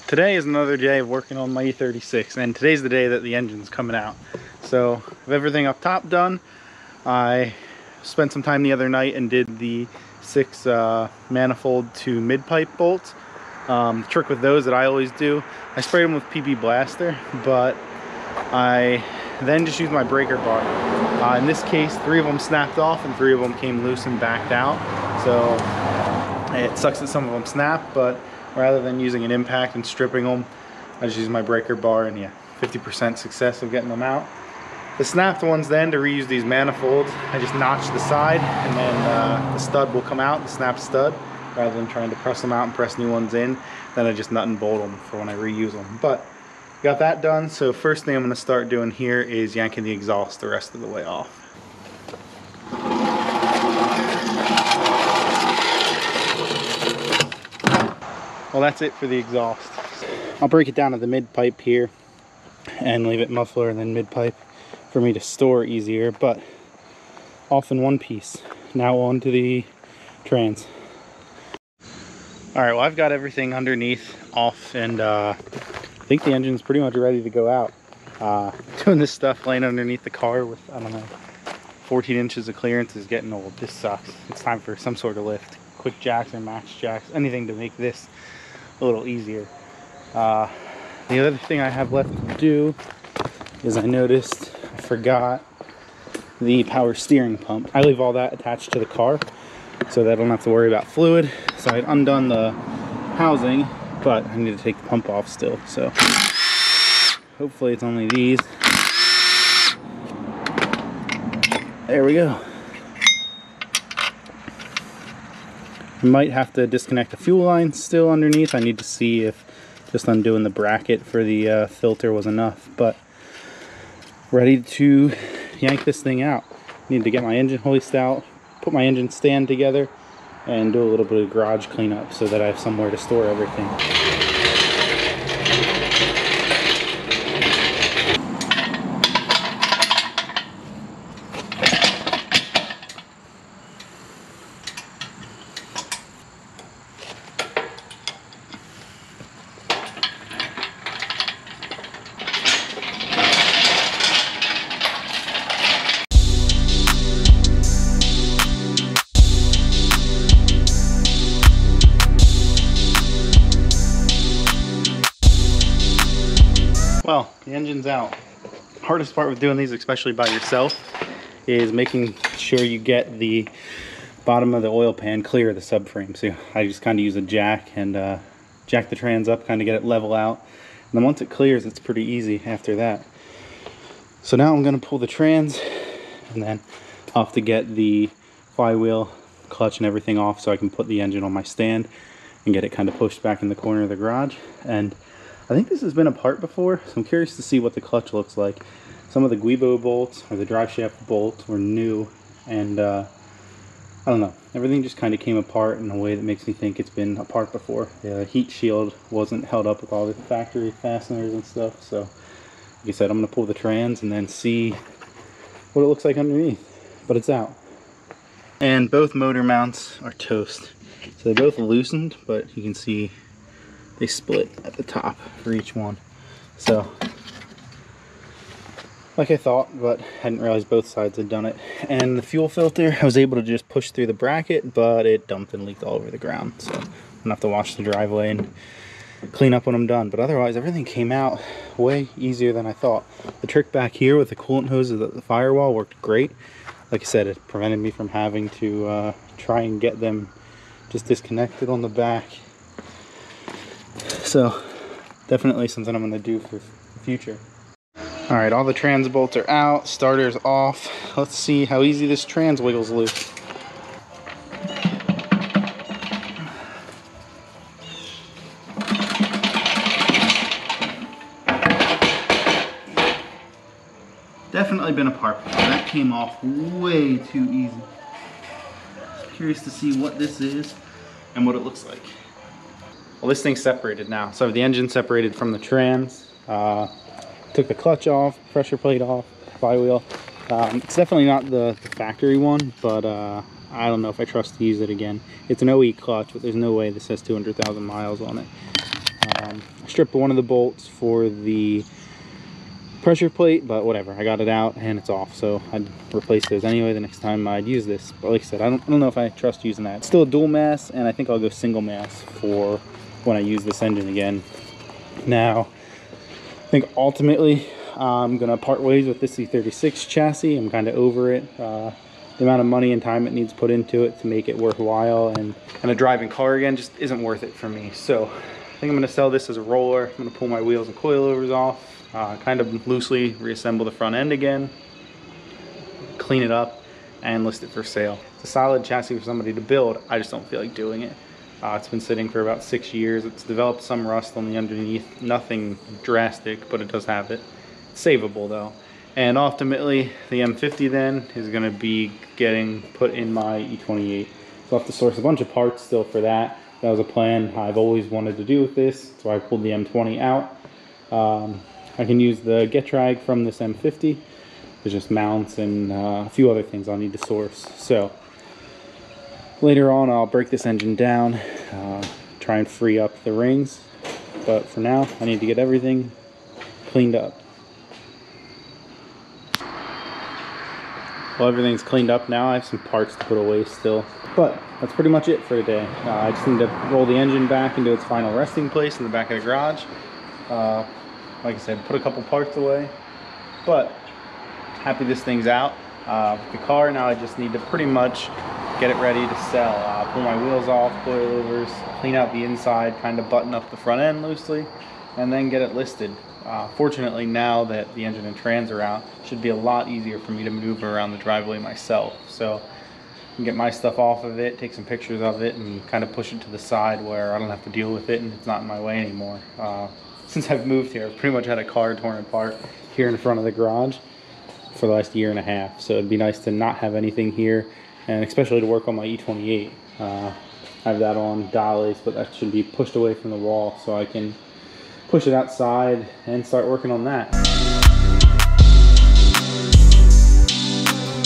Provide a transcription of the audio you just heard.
Today is another day of working on my E36, and today's the day that the engine's coming out. So with everything up top done, I spent some time the other night and did the 6 manifold to mid-pipe bolts. The trick with those that I always do, I sprayed them with PB Blaster, but I then just used my breaker bar. In this case, 3 of them snapped off and 3 of them came loose and backed out. So it sucks that some of them snap, but rather than using an impact and stripping them, I just use my breaker bar, and yeah, 50% success of getting them out. The snapped ones then, to reuse these manifolds, I just notch the side and then the stud will come out, the snapped stud, rather than trying to press them out and press new ones in. Then I just nut and bolt them for when I reuse them. But got that done, so first thing I'm going to start doing here is yanking the exhaust the rest of the way off. Well, that's it for the exhaust. I'll break it down to the mid pipe here and leave it muffler and then mid pipe for me to store easier, but off in one piece. Now on to the trans. Alright, well, I've got everything underneath off, and I think the engine's pretty much ready to go out. Doing this stuff laying underneath the car with, I don't know, 14 inches of clearance is getting old. This sucks. It's time for some sort of lift. Quick jacks or max jacks, anything to make this a little easier. The other thing I have left to do is I noticed I forgot the power steering pump. I leave all that attached to the car so that I don't have to worry about fluid. So I'd undone the housing, but I need to take the pump off still. So hopefully it's only these. There we go. I might have to disconnect the fuel line still underneath. I need to see if just undoing the bracket for the filter was enough, but ready to yank this thing out. Need to get my engine hoist out, put my engine stand together, and do a little bit of garage cleanup so that I have somewhere to store everything. Well, the engine's out. Hardest part with doing these, especially by yourself, is making sure you get the bottom of the oil pan clear of the subframe. So I just kind of use a jack and jack the trans up, kind of get it level out. And then once it clears, it's pretty easy after that. So now I'm going to pull the trans, and then I'll have to get the flywheel, clutch, and everything off so I can put the engine on my stand and get it kind of pushed back in the corner of the garage. And I think this has been apart before, so I'm curious to see what the clutch looks like. Some of the Guibo bolts, or the drive shaft bolts, were new, and I don't know. Everything just kind of came apart in a way that makes me think it's been apart before. The heat shield wasn't held up with all the factory fasteners and stuff, so like I said, I'm going to pull the trans and then see what it looks like underneath, but it's out. And both motor mounts are toast. So they both loosened, but you can see they split at the top for each one. So, like I thought, but I didn't realize both sides had done it. And the fuel filter, I was able to just push through the bracket, but it dumped and leaked all over the ground. So I'm gonna have to wash the driveway and clean up when I'm done. But otherwise, everything came out way easier than I thought. The trick back here with the coolant hose of the firewall worked great. Like I said, it prevented me from having to try and get them just disconnected on the back. So definitely something I'm going to do for the future. Alright, all the trans bolts are out, starter's off. Let's see how easy this trans wiggles loose. Definitely been apart before. That came off way too easy. Curious to see what this is and what it looks like. Well, this thing's separated now. So the engine separated from the trans. Took the clutch off, pressure plate off, flywheel. It's definitely not the factory one, but I don't know if I trust to use it again. It's an OE clutch, but there's no way this has 200,000 miles on it. I stripped one of the bolts for the pressure plate, but whatever, I got it out and it's off, so I'd replace those anyway the next time I'd use this. But like I said, I don't know if I trust using that. It's still a dual mass, and I think I'll go single mass for when I use this engine again. Now, I think ultimately I'm gonna part ways with this E36 chassis. I'm kind of over it. The amount of money and time it needs put into it to make it worthwhile, and kind of driving car again just isn't worth it for me. So I think I'm gonna sell this as a roller. I'm gonna pull my wheels and coilovers off, kind of loosely reassemble the front end again, clean it up, and list it for sale. It's a solid chassis for somebody to build. I just don't feel like doing it. It's been sitting for about 6 years. It's developed some rust on the underneath, nothing drastic, but it does have it. It's savable though. And ultimately, the M50 then is gonna be getting put in my E28. So I'll have to source a bunch of parts still for that. That was a plan I've always wanted to do with this, so I pulled the M20 out. I can use the Getrag from this M50. There's just mounts and a few other things I'll need to source. So later on, I'll break this engine down, try and free up the rings. But for now, I need to get everything cleaned up. Well, everything's cleaned up now. I have some parts to put away still. But that's pretty much it for today. I just need to roll the engine back into its final resting place in the back of the garage. Like I said, put a couple parts away. But happy this thing's out. The car now, I just need to pretty much get it ready to sell. Pull my wheels off, coilovers, clean out the inside, kind of button up the front end loosely, and then get it listed. Fortunately, now that the engine and trans are out, it should be a lot easier for me to maneuver around the driveway myself. So I can get my stuff off of it, take some pictures of it, and kind of push it to the side where I don't have to deal with it and it's not in my way anymore. Since I've moved here, I've pretty much had a car torn apart here in front of the garage for the last 1.5 years. So it'd be nice to not have anything here, and especially to work on my E28. I have that on dollies, but that should be pushed away from the wall so I can push it outside and start working on that.